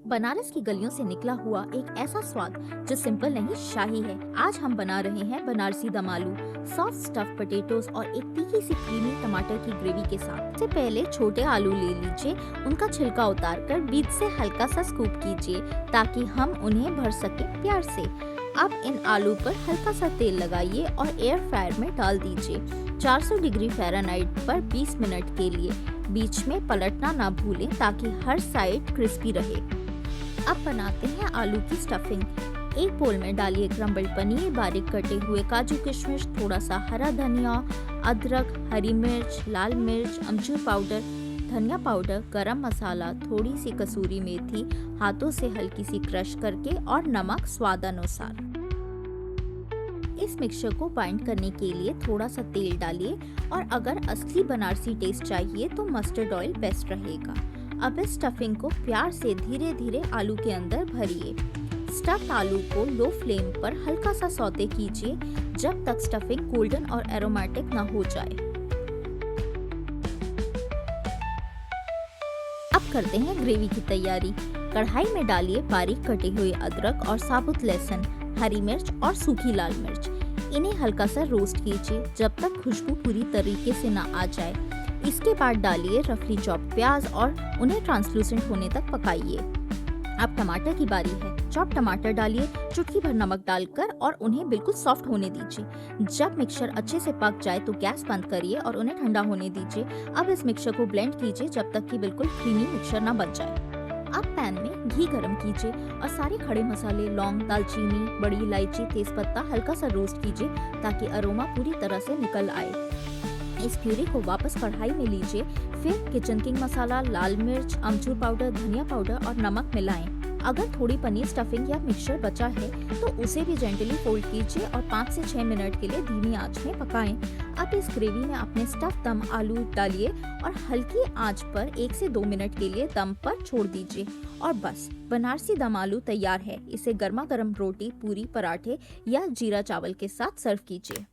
बनारस की गलियों से निकला हुआ एक ऐसा स्वाद जो सिंपल नहीं शाही है। आज हम बना रहे हैं बनारसी दम आलू, सॉफ्ट स्टफ पोटैटोस और एक तीखी सी क्रीमी टमाटर की ग्रेवी के साथ। सबसे पहले छोटे आलू ले लीजिए, उनका छिलका उतारकर बीच से हल्का सा स्कूप कीजिए ताकि हम उन्हें भर सके प्यार से। अब इन आलू पर हल्का सा तेल लगाइए और एयर फ्रायर में डाल दीजिए 400 डिग्री फ़ारेनहाइट पर 20 मिनट के लिए। बीच में पलटना ना भूलें ताकि हर साइड क्रिस्पी रहे। अब बनाते हैं आलू की स्टफिंग। एक बोल में डालिए क्रम्बल्ड पनीर, बारीक कटे हुए काजू किशमिश, थोड़ा सा हरा धनिया, अदरक, हरी मिर्च, लाल मिर्च, अमचूर पाउडर, धनिया पाउडर, गरम मसाला, थोड़ी सी कसूरी मेथी, हाथों से हल्की सी क्रश करके और नमक स्वाद अनुसार। इस मिक्सचर को बाइंड करने के लिए थोड़ा सा तेल डालिए और अगर असली बनारसी टेस्ट चाहिए तो मस्टर्ड ऑयल बेस्ट रहेगा। अब इस स्टफिंग को प्यार से धीरे धीरे आलू के अंदर भरिए। स्टफ्ड आलू को लो फ्लेम पर हल्का सा सौते कीजिए जब तक स्टफिंग गोल्डन और एरोमेटिक ना हो जाए। अब करते हैं ग्रेवी की तैयारी। कढ़ाई में डालिए बारीक कटे हुए अदरक और साबुत लहसुन, हरी मिर्च और सूखी लाल मिर्च। इन्हें हल्का सा रोस्ट कीजिए जब तक खुशबू पूरी तरीके से ना आ जाए। इसके बाद डालिए रफली चॉप प्याज और उन्हें ट्रांसलूसेंट होने तक पकाइए। अब टमाटर की बारी है। चॉप टमाटर डालिए, चुटकी भर नमक डालकर और उन्हें बिल्कुल सॉफ्ट होने दीजिए। जब मिक्सचर अच्छे से पक जाए तो गैस बंद करिए और उन्हें ठंडा होने दीजिए। अब इस मिक्सचर को ब्लेंड कीजिए जब तक कि बिल्कुल क्रीमी मिक्सचर ना बन जाए। अब पैन में घी गरम कीजिए और सारे खड़े मसाले लौंग, दालचीनी, बड़ी इलायची, तेजपत्ता हल्का सा रोस्ट कीजिए ताकि अरोमा पूरी तरह से निकल आए। इस प्यूरी को वापस कढ़ाई में लीजिए, फिर किचन किंग मसाला, लाल मिर्च, अमचूर पाउडर, धनिया पाउडर और नमक मिलाएं। अगर थोड़ी पनीर स्टफिंग या मिक्सचर बचा है तो उसे भी जेंटली फोल्ड कीजिए और 5 से 6 मिनट के लिए धीमी आंच में पकाएं। अब इस ग्रेवी में अपने स्टफ दम आलू डालिए और हल्की आंच पर 1 से 2 मिनट के लिए दम पर छोड़ दीजिए और बस बनारसी दम आलू तैयार है। इसे गर्मा गर्म रोटी, पूरी, पराठे या जीरा चावल के साथ सर्व कीजिए।